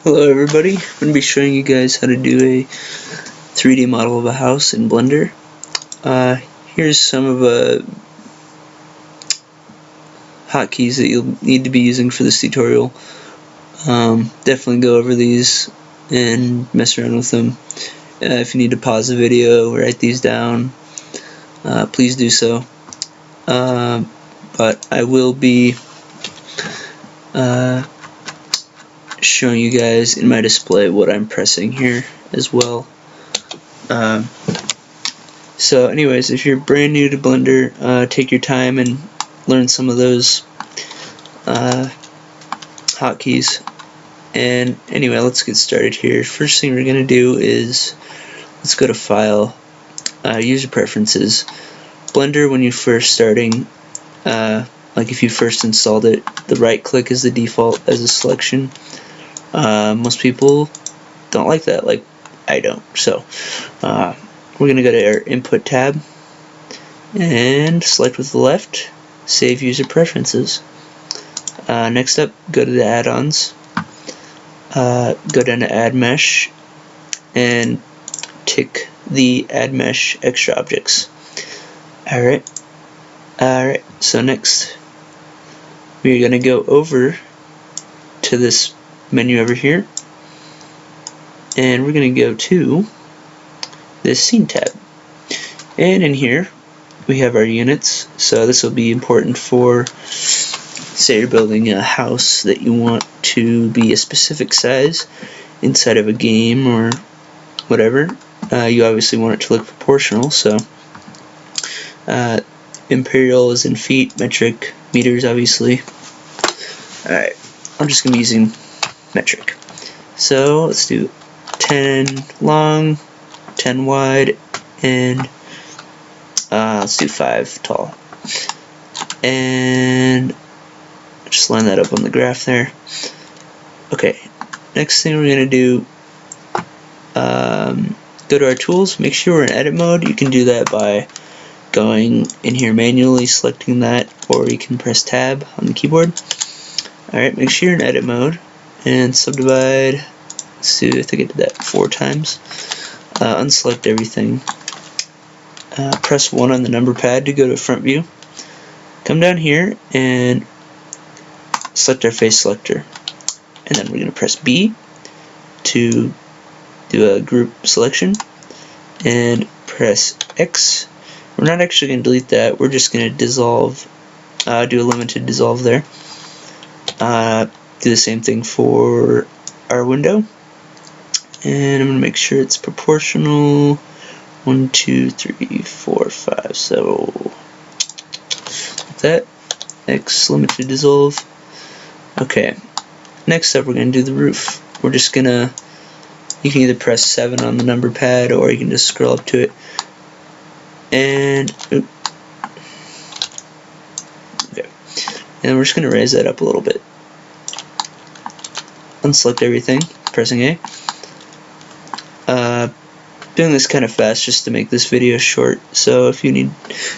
Hello everybody, I'm going to be showing you guys how to do a 3D model of a house in Blender. Here's some of the hotkeys that you'll need to be using for this tutorial. Definitely go over these and mess around with them. If you need to pause the video, write these down, please do so. But I will be showing you guys in my display what I'm pressing here as well. So anyways, if you're brand new to Blender, take your time and learn some of those hotkeys. And anyway, let's get started here. First thing we're going to do is let's go to File, User Preferences. Blender, when you're first starting, like if you first installed it, the right click is the default as a selection. Most people don't like that, like I don't. So we're going to go to our Input tab and select with the left, Save User Preferences. Next up, go to the add-ons, go down to Add Mesh, and tick the Add Mesh Extra Objects. Alright, so next we're going to go over to this menu over here, and we're going to go to this Scene tab. And in here we have our units, so this will be important for, say you're building a house that you want to be a specific size inside of a game or whatever. You obviously want it to look proportional, so imperial is in feet, metric, meters obviously. Alright, I'm just going to be using metric. So let's do 10 long, 10 wide, and let's do 5 tall. And just line that up on the graph there. Okay, next thing we're going to do, go to our tools, make sure we're in edit mode. You can do that by going in here manually, selecting that, or you can press tab on the keyboard. Alright, make sure you're in edit mode, and subdivide. Let's do, I think I did that 4 times. Unselect everything. Press 1 on the number pad to go to front view. Come down here and select our face selector. And then we're going to press B to do a group selection. And press X. We're not actually going to delete that, we're just going to dissolve, do a limited dissolve there. Do the same thing for our window. And I'm going to make sure it's proportional. 1, 2, 3, 4, 5. So like that. X, limited dissolve. Okay. Next up, we're going to do the roof. We're just going to, you can either press 7 on the number pad, or you can just scroll up to it. And okay. And we're just going to raise that up a little bit. Unselect everything, pressing A. Doing this kind of fast just to make this video short, so if you need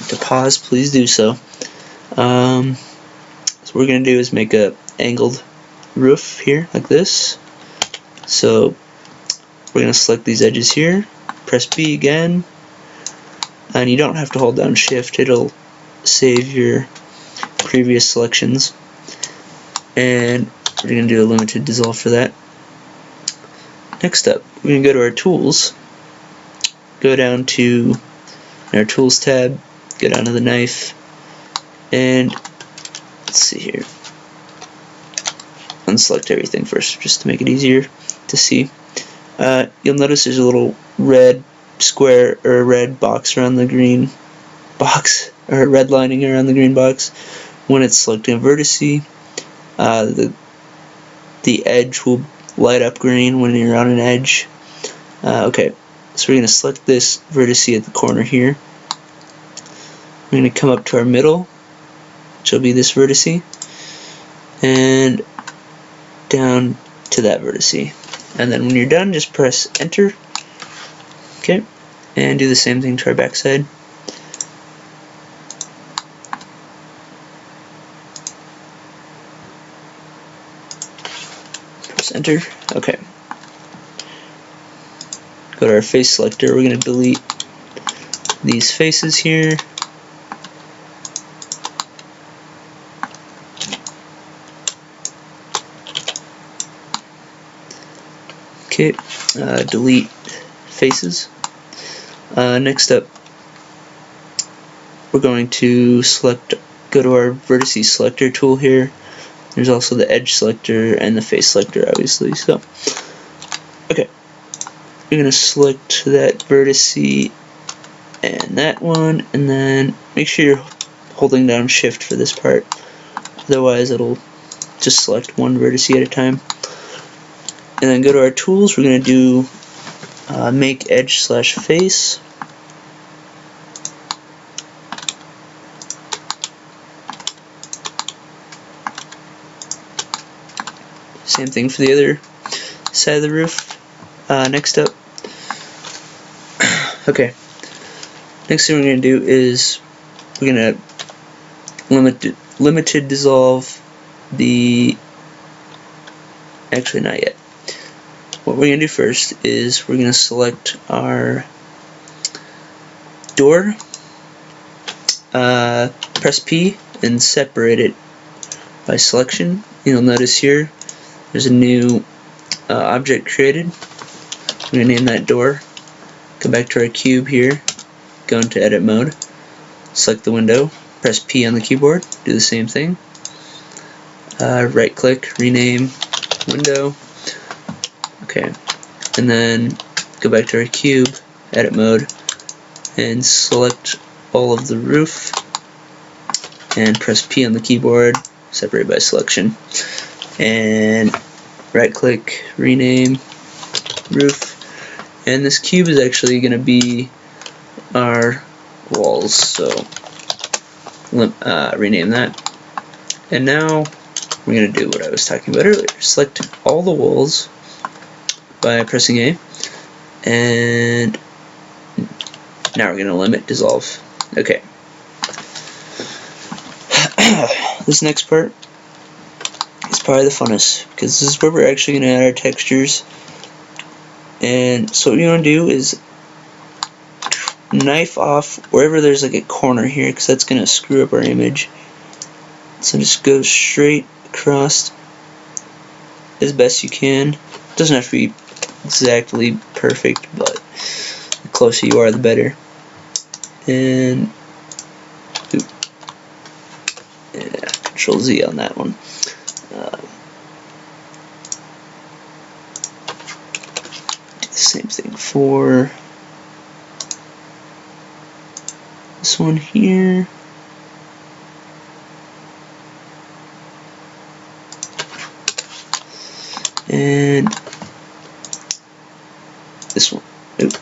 to pause, please do so. So what we're going to do is make a angled roof here, like this. So we're going to select these edges here, press B again, and you don't have to hold down shift, it'll save your previous selections. And we're going to do a limited dissolve for that. Next up, we're going to go to our tools, go down to our tools tab, go down to the knife, and let's see here, unselect everything first just to make it easier to see. You'll notice there's a little red square or a red box around the green box, or a red lining around the green box. When it's selecting a vertice, the edge will light up green when you're on an edge. Okay, so we're going to select this vertice at the corner here. We're going to come up to our middle, which will be this vertice, and down to that vertice. And then when you're done, just press enter. Okay, and do the same thing to our backside. Press enter. Okay. Go to our face selector. We're going to delete these faces here. Okay, delete faces. Next up, we're going to go to our vertices selector tool here. There's also the edge selector and the face selector, obviously. So, okay, you're going to select that vertice and that one, and then make sure you're holding down shift for this part. Otherwise, it'll just select one vertice at a time. And then go to our tools. We're going to do make edge slash face. Same thing for the other side of the roof. Next up, okay. Next thing we're going to do is we're going to limited dissolve the. Actually, not yet. What we're going to do first is we're going to select our door, press P, and separate it by selection. You'll notice here there's a new object created. I'm going to name that door. Go back to our cube here, go into edit mode, select the window, press P on the keyboard, do the same thing. Right click, rename window. Okay, and then go back to our cube, edit mode, and select all of the roof, and press P on the keyboard, separate by selection, and right click, rename roof. And this cube is actually going to be our walls, so rename that. And now we're going to do what I was talking about earlier. Select all the walls by pressing A, and now we're going to limit dissolve. Okay. This next part is probably the funnest, because this is where we're actually going to add our textures. And so what you want to do is knife off wherever there's like a corner here, because that's going to screw up our image. So just go straight across as best you can. It doesn't have to be exactly perfect, but the closer you are, the better. And yeah, Control Z on that one. Do the same thing for this one here. And this one. Oop.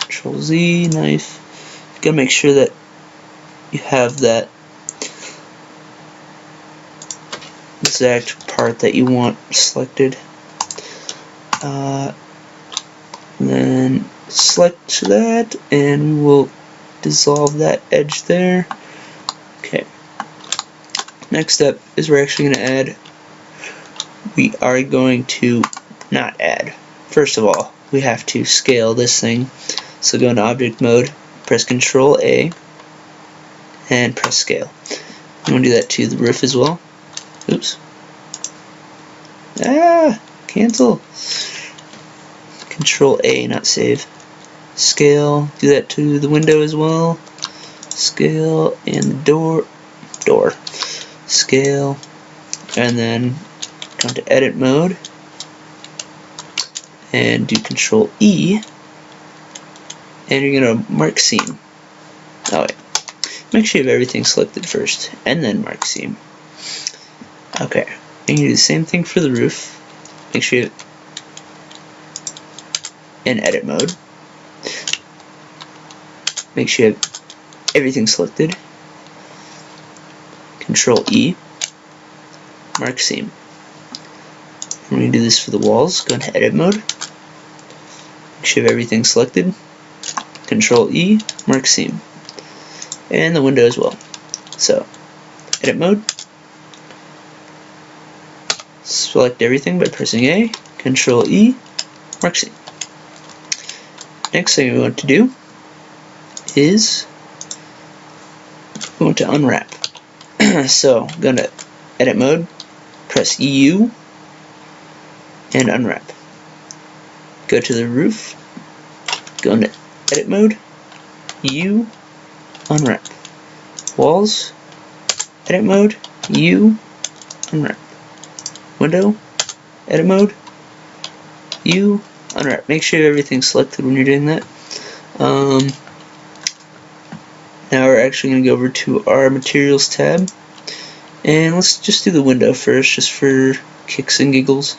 Control Z, knife. You gotta make sure that you have that exact part that you want selected. Then select that, and we will dissolve that edge there. Okay. Next step is we're actually going to add. We are going to not add. First of all, we have to scale this thing. So go into object mode, press Control A, and press scale. You want to do that to the roof as well. Oops. Cancel. Control A, not save. Scale. Do that to the window as well. Scale, and the door. Scale, and then come to edit mode and do Control E, and you're gonna mark seam. Oh wait, make sure you have everything selected first, and then mark seam. Okay, and you do the same thing for the roof. Make sure you in edit mode. Make sure you have everything selected. Control E, mark seam. We're going to do this for the walls. Go into edit mode. Make sure you have everything selected. Control E, mark seam. And the window as well. So, edit mode. select everything by pressing A, Control E, Mark C. Next thing we want to do is we want to unwrap. So go to edit mode, press U, and unwrap. Go to the roof, go into edit mode, U, unwrap. Walls, edit mode, U, unwrap. Window, edit mode, U, unwrap. Make sure everything's selected when you're doing that. Now we're actually going to go over to our materials tab, and let's just do the window first, just for kicks and giggles.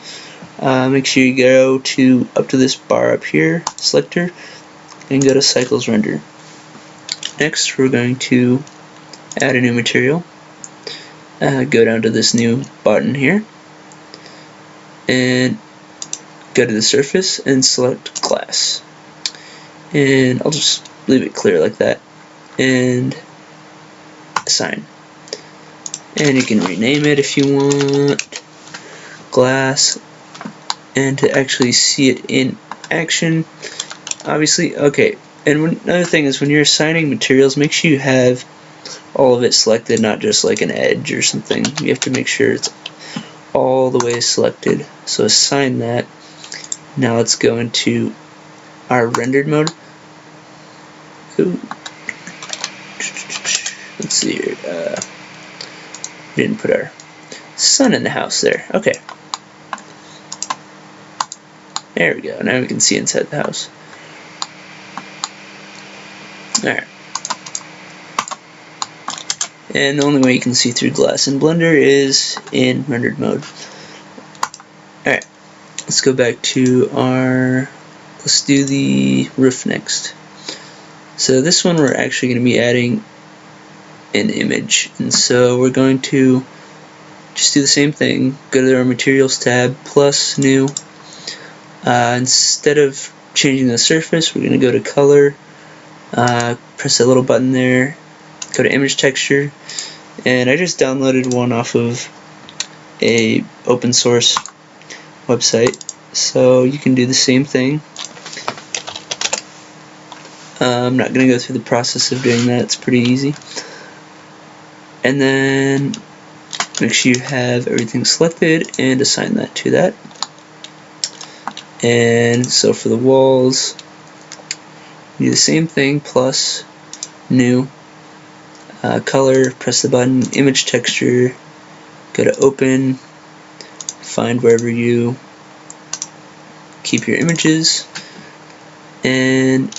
Make sure you go to up to this bar up here, selector, and go to cycles render. Next we're going to add a new material. Go down to this new button here, and go to the surface and select glass. And I'll just leave it clear like that, and assign. And you can rename it if you want, glass, and to actually see it in action, obviously. Okay, and another thing is when you're assigning materials, make sure you have all of it selected, not just like an edge or something. You have to make sure it's all the way selected. So assign that. Now let's go into our rendered mode. Ooh. Let's see here. Didn't put our sun in the house there. Okay. There we go. Now we can see inside the house. Alright. And the only way you can see through glass in Blender is in rendered mode. Alright. Let's go back to our... Let's do the roof next. So this one we're actually going to be adding an image, and so we're going to just do the same thing. Go to our materials tab, plus new. Instead of changing the surface, we're going to go to color, press that little button there, go to image texture, and I just downloaded one off of a open source website, so you can do the same thing. I'm not going to go through the process of doing that, it's pretty easy. And then make sure you have everything selected and assign that to that. And so for the walls, do the same thing, plus new, color, press the button, image texture, go to open, find wherever you keep your images, and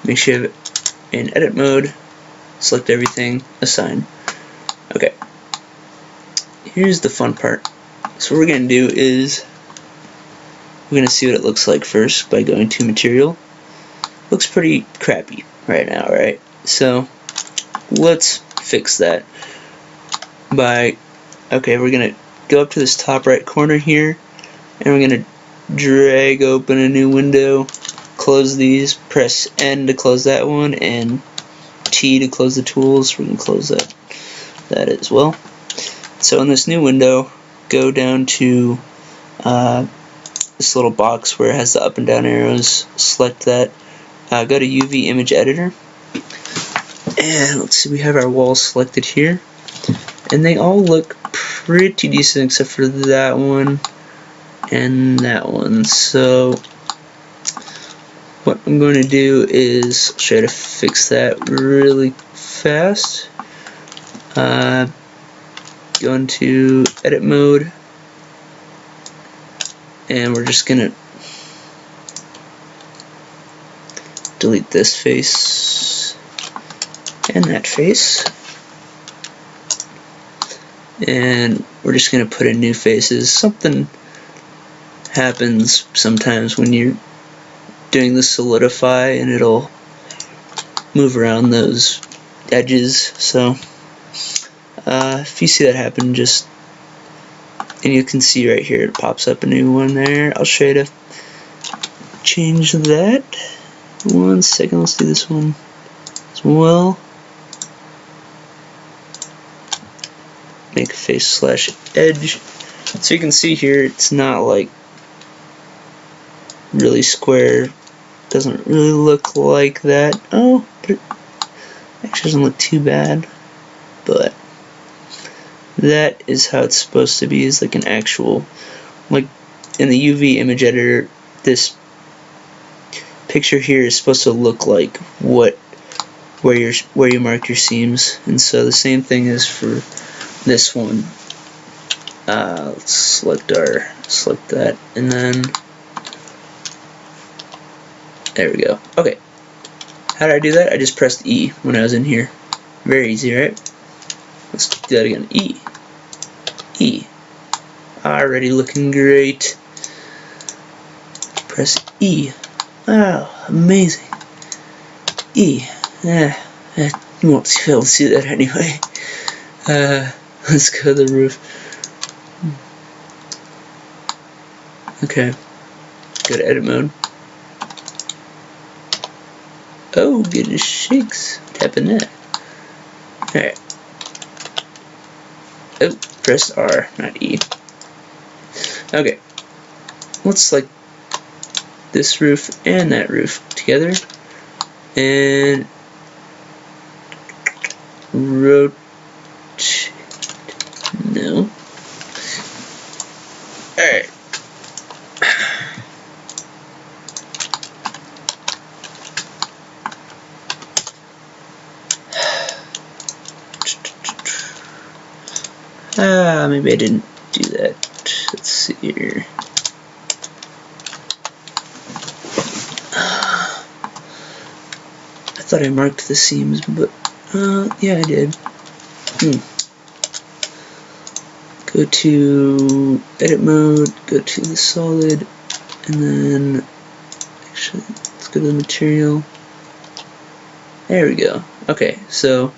make sure you have it in edit mode, select everything, assign. Okay. Here's the fun part. So what we're going to do is we're going to see what it looks like first by going to material. Looks pretty crappy right now, right? So let's fix that by, okay, we're going to go up to this top right corner here, and we're going to drag open a new window, close these, press N to close that one, and T to close the tools. We can close that as well. So in this new window, go down to this little box where it has the up and down arrows, select that, go to UV image editor, and let's see, we have our walls selected here, and they all look pretty decent except for that one and that one. So what I'm going to do is try to fix that really fast. Go into edit mode, and we're just gonna delete this face and that face, and we're just gonna put in new faces. Something happens sometimes when you're doing the solidify, and it'll move around those edges. So if you see that happen, just, and you can see right here it pops up a new one there. I'll show you to change that. 1 second, let's do this one as well. make a face slash edge. So you can see here it's not like really square. Doesn't really look like that. Oh, but it actually doesn't look too bad. But that is how it's supposed to be, is like an actual, like in the UV image editor, this picture here is supposed to look like where you mark your seams. And so the same thing is for this one. Let's select that, and then there we go. Okay, how did I do that? I just pressed E when I was in here. Very easy, right? Let's do that again. E. Already looking great. Press E. Wow, amazing. E. You won't be able to see that anyway. Let's go to the roof. Okay. Go to edit mode. Oh, goodness shakes. Tapping that. Alright. Oh, press R, not E. Okay. Let's select this roof and that roof together. And rotate. No. Alright. Maybe I didn't do that. Let's see here. I thought I marked the seams, but yeah, I did. Go to edit mode, go to the solid, and then actually let's go to the material. There we go. Okay, so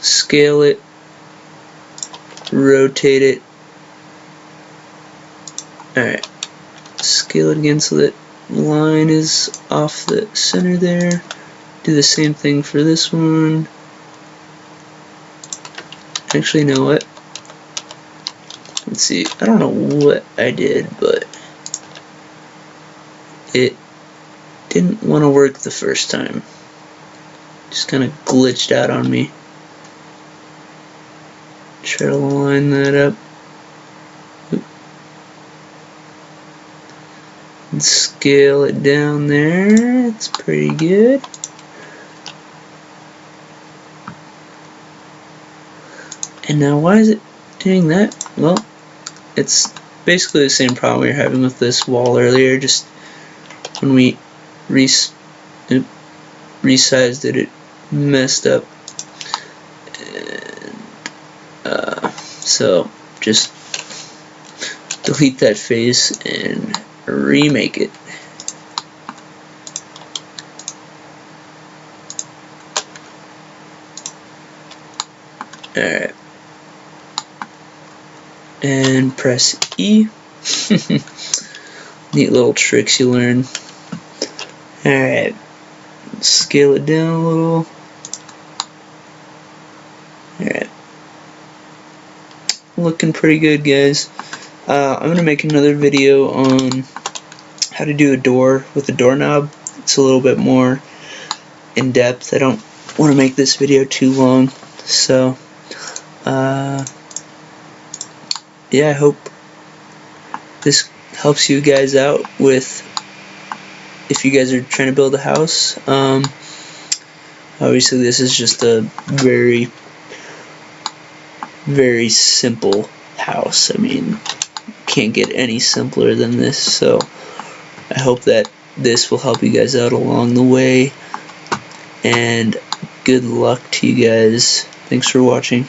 scale it, rotate it. Alright, scale it again so that line is off the center there. Do the same thing for this one. Actually, you know what? Let's see. I don't know what I did, but it didn't want to work the first time. Just kind of glitched out on me. Try to line that up. And scale it down there. It's pretty good. And now why is it doing that? Well, it's basically the same problem we were having with this wall earlier. Just when we resized it, it messed up. And so just delete that face and remake it. Alright. And press E. Neat little tricks you learn. Alright. Scale it down a little. Alright. Looking pretty good, guys. I'm going to make another video on how to do a door with a doorknob. It's a little bit more in depth. I don't want to make this video too long. So, yeah, I hope this helps you guys out with if you guys are trying to build a house. Obviously this is just a very, very simple house. I mean, can't get any simpler than this, so I hope that this will help you guys out along the way, and good luck to you guys. Thanks for watching.